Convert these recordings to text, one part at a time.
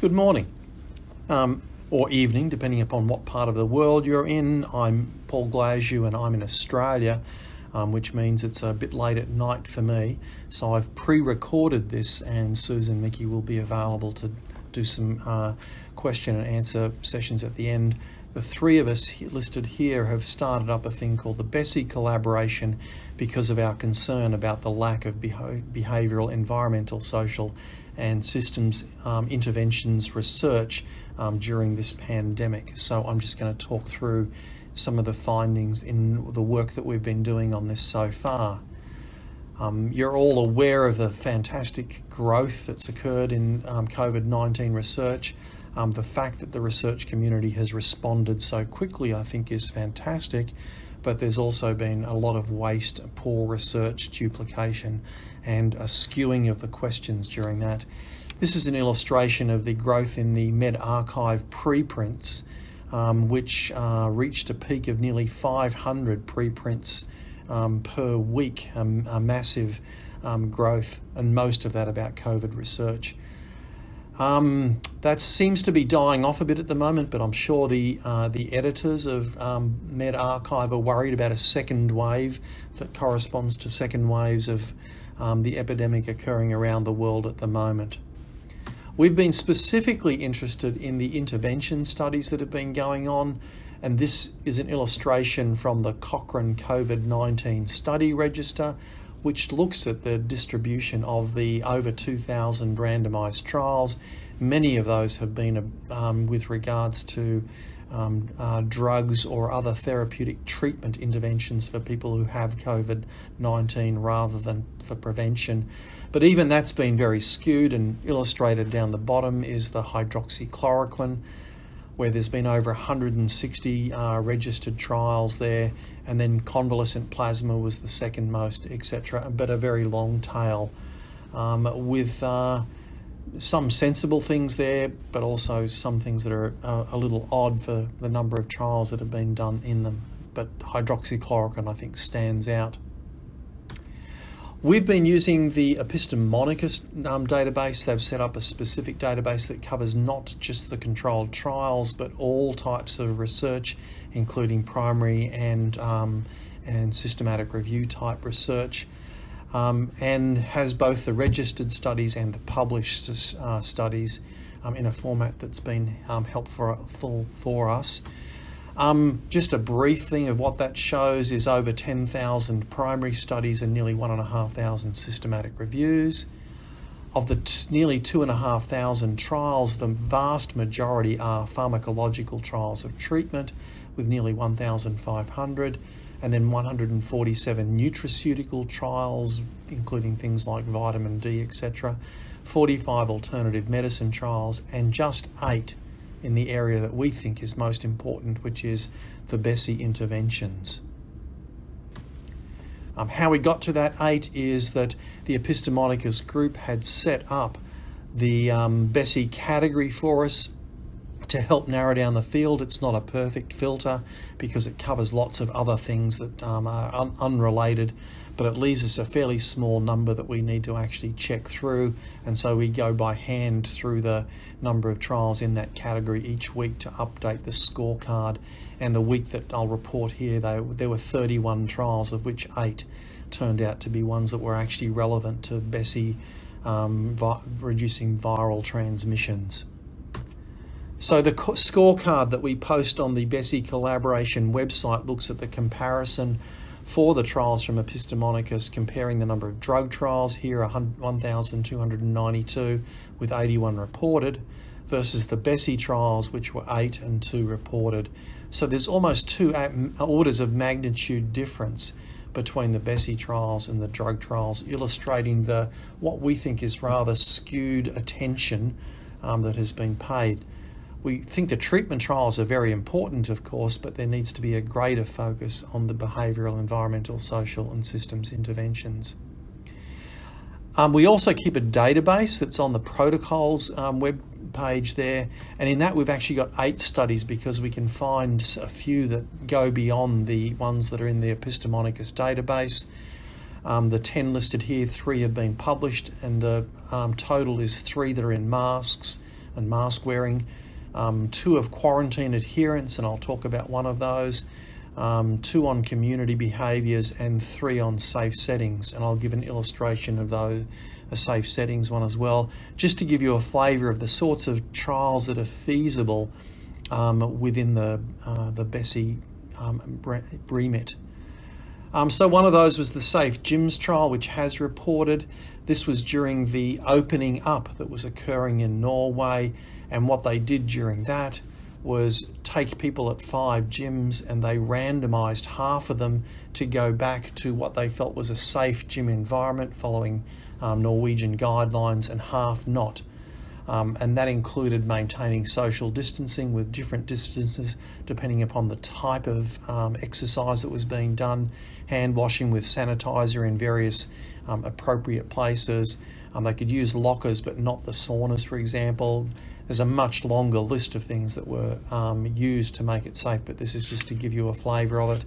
Good morning, or evening, depending upon what part of the world you're in. I'm Paul Glasgow and I'm in Australia, which means it's a bit late at night for me. So I've pre-recorded this and Susan and Mickey will be available to do some question and answer sessions at the end. The three of us listed here have started up a thing called the behavioural collaboration because of our concern about the lack of behavioural, environmental, social and systems interventions research during this pandemic. So I'm just going to talk through some of the findings in the work that we've been doing on this so far. You're all aware of the fantastic growth that's occurred in COVID-19 research. The fact that the research community has responded so quickly, I think, is fantastic, but there's also been a lot of waste, poor research, duplication, and a skewing of the questions during that. This is an illustration of the growth in the medRxiv preprints, which reached a peak of nearly 500 preprints per week, a massive growth, and most of that about COVID research. That seems to be dying off a bit at the moment, but I'm sure the editors of medRxiv are worried about a second wave that corresponds to second waves of the epidemic occurring around the world at the moment. We've been specifically interested in the intervention studies that have been going on, and this is an illustration from the Cochrane COVID-19 study register, which looks at the distribution of the over 2,000 randomised trials. Many of those have been with regards to drugs or other therapeutic treatment interventions for people who have COVID-19 rather than for prevention. But even that's been very skewed, and illustrated down the bottom is the hydroxychloroquine, where there's been over 160 registered trials there, and then convalescent plasma was the second most, etc., but a very long tail with some sensible things there, but also some things that are a little odd for the number of trials that have been done in them. But hydroxychloroquine, I think, stands out. We've been using the Epistemonicus database. They've set up a specific database that covers not just the controlled trials, but all types of research, including primary and systematic review type research, and has both the registered studies and the published studies in a format that's been helpful for us. Just a brief thing of what that shows is over 10,000 primary studies and nearly 1,500 systematic reviews. Of the nearly 2,500 trials, the vast majority are pharmacological trials of treatment with nearly 1,500, and then 147 nutraceutical trials, including things like vitamin D, etc., 45 alternative medicine trials, and just 8 in the area that we think is most important, which is the BESI interventions. How we got to that 8 is that the Epistemonicus group had set up the BESI category for us to help narrow down the field. It's not a perfect filter because it covers lots of other things that are unrelated, but it leaves us a fairly small number that we need to actually check through, and so we go by hand through the number of trials in that category each week to update the scorecard. And the week that I'll report here, there were 31 trials, of which 8 turned out to be ones that were actually relevant to BESI reducing viral transmissions. So the scorecard that we post on the BESI collaboration website looks at the comparison for the trials from Epistemonicus, comparing the number of drug trials, here 1,292 with 81 reported, versus the BESI trials, which were 8 and 2 reported. So there's almost 2 orders of magnitude difference between the BESI trials and the drug trials, illustrating what we think is rather skewed attention that has been paid. We think the treatment trials are very important, of course, but there needs to be a greater focus on the behavioural, environmental, social and systems interventions. We also keep a database that's on the protocols web page there, and in that we've actually got 8 studies because we can find a few that go beyond the ones that are in the Epistemonicus database. The 10 listed here, 3 have been published, and the total is 3 that are in masks and mask wearing. 2 of quarantine adherence, and I'll talk about one of those. 2 on community behaviours, and 3 on safe settings, and I'll give an illustration of those, a safe settings one as well, just to give you a flavour of the sorts of trials that are feasible within the BESI remit. So one of those was the Safe Gyms trial, which has reported. This was during the opening up that was occurring in Norway, and what they did during that was take people at 5 gyms, and they randomised half of them to go back to what they felt was a safe gym environment following Norwegian guidelines, and half not. And that included maintaining social distancing with different distances depending upon the type of exercise that was being done, hand washing with sanitizer in various appropriate places. They could use lockers but not the saunas, for example. There's a much longer list of things that were used to make it safe, but this is just to give you a flavour of it.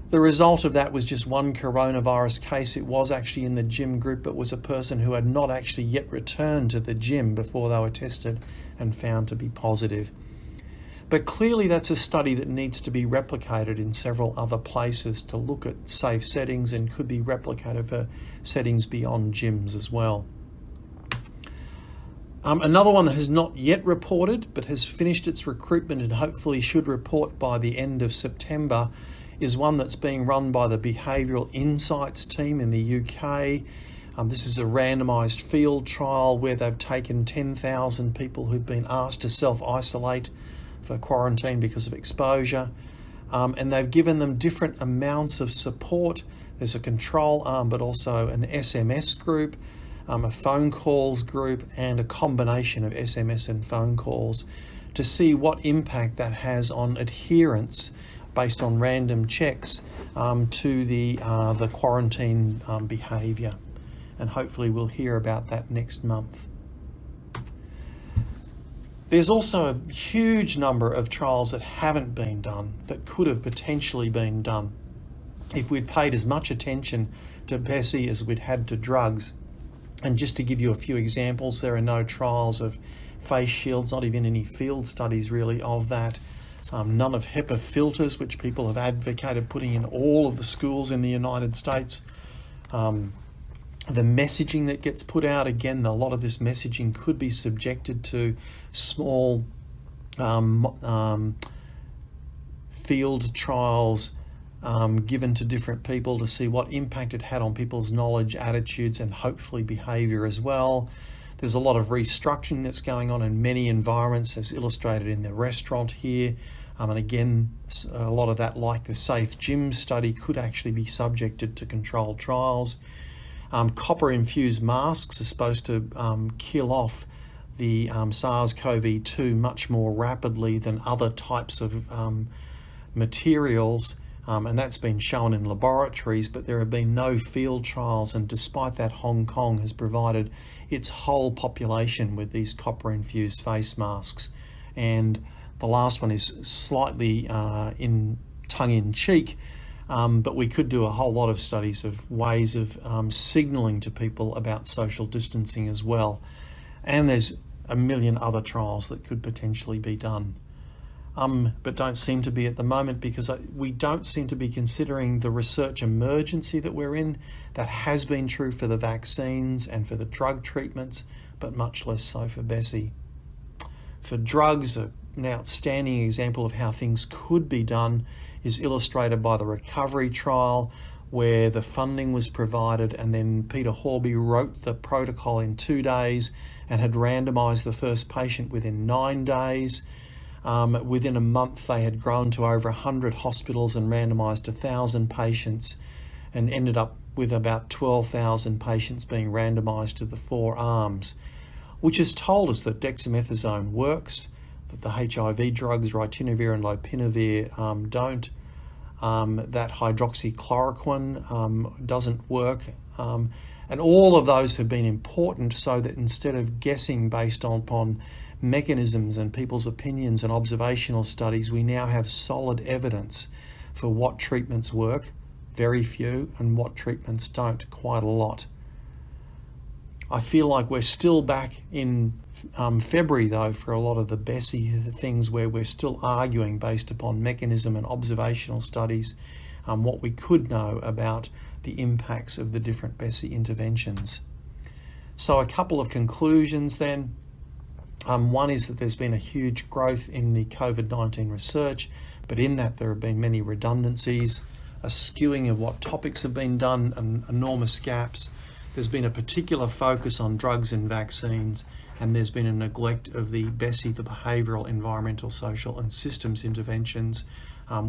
The result of that was just 1 coronavirus case. It was actually in the gym group, but was a person who had not actually yet returned to the gym before they were tested and found to be positive. But clearly that's a study that needs to be replicated in several other places to look at safe settings, and could be replicated for settings beyond gyms as well. Another one that has not yet reported but has finished its recruitment and hopefully should report by the end of September is one that's being run by the Behavioural Insights team in the UK. This is a randomised field trial where they've taken 10,000 people who've been asked to self-isolate for quarantine because of exposure, and they've given them different amounts of support. There's a control arm, but also an SMS group, a phone calls group, and a combination of SMS and phone calls to see what impact that has on adherence based on random checks to the quarantine behaviour. And hopefully we'll hear about that next month. There's also a huge number of trials that haven't been done that could have potentially been done if we'd paid as much attention to BESI as we'd had to drugs. And just to give you a few examples, there are no trials of face shields, not even any field studies really of that. None of HEPA filters, which people have advocated putting in all of the schools in the United States. The messaging that gets put out, again, a lot of this messaging could be subjected to small field trials given to different people to see what impact it had on people's knowledge, attitudes, and hopefully behaviour as well. There's a lot of restructuring that's going on in many environments, as illustrated in the restaurant here. And again, a lot of that, like the Safe Gym study, could actually be subjected to controlled trials. Copper-infused masks are supposed to kill off the SARS-CoV-2 much more rapidly than other types of materials. And that's been shown in laboratories, but there have been no field trials, and despite that, Hong Kong has provided its whole population with these copper-infused face masks. And the last one is slightly in tongue-in-cheek, but we could do a whole lot of studies of ways of signalling to people about social distancing as well. And there's a million other trials that could potentially be done. But don't seem to be at the moment, because we don't seem to be considering the research emergency that we're in. That has been true for the vaccines and for the drug treatments, but much less so for BESI. For drugs, an outstanding example of how things could be done is illustrated by the recovery trial, where the funding was provided and then Peter Horby wrote the protocol in 2 days and had randomised the first patient within 9 days. Within a month, they had grown to over 100 hospitals and randomised 1,000 patients, and ended up with about 12,000 patients being randomised to the 4 arms, which has told us that dexamethasone works, that the HIV drugs, ritonavir and lopinavir, don't, that hydroxychloroquine doesn't work, and all of those have been important, so that instead of guessing based upon mechanisms and people's opinions and observational studies, we now have solid evidence for what treatments work, very few, and what treatments don't, quite a lot. I feel like we're still back in February, though, for a lot of the BESI things where we're still arguing based upon mechanism and observational studies what we could know about the impacts of the different BESI interventions. So a couple of conclusions then. One is that there's been a huge growth in the COVID-19 research, but in that there have been many redundancies, a skewing of what topics have been done, and enormous gaps. There's been a particular focus on drugs and vaccines, and there's been a neglect of the BESI, the behavioural, environmental, social and systems interventions,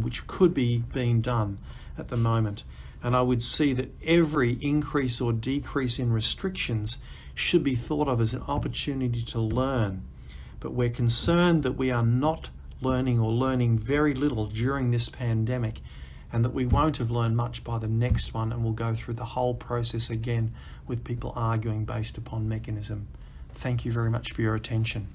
which could be being done at the moment. And I would see that every increase or decrease in restrictions should be thought of as an opportunity to learn. But we're concerned that we are not learning or learning very little during this pandemic, and that we won't have learned much by the next one, and we'll go through the whole process again with people arguing based upon mechanism. Thank you very much for your attention.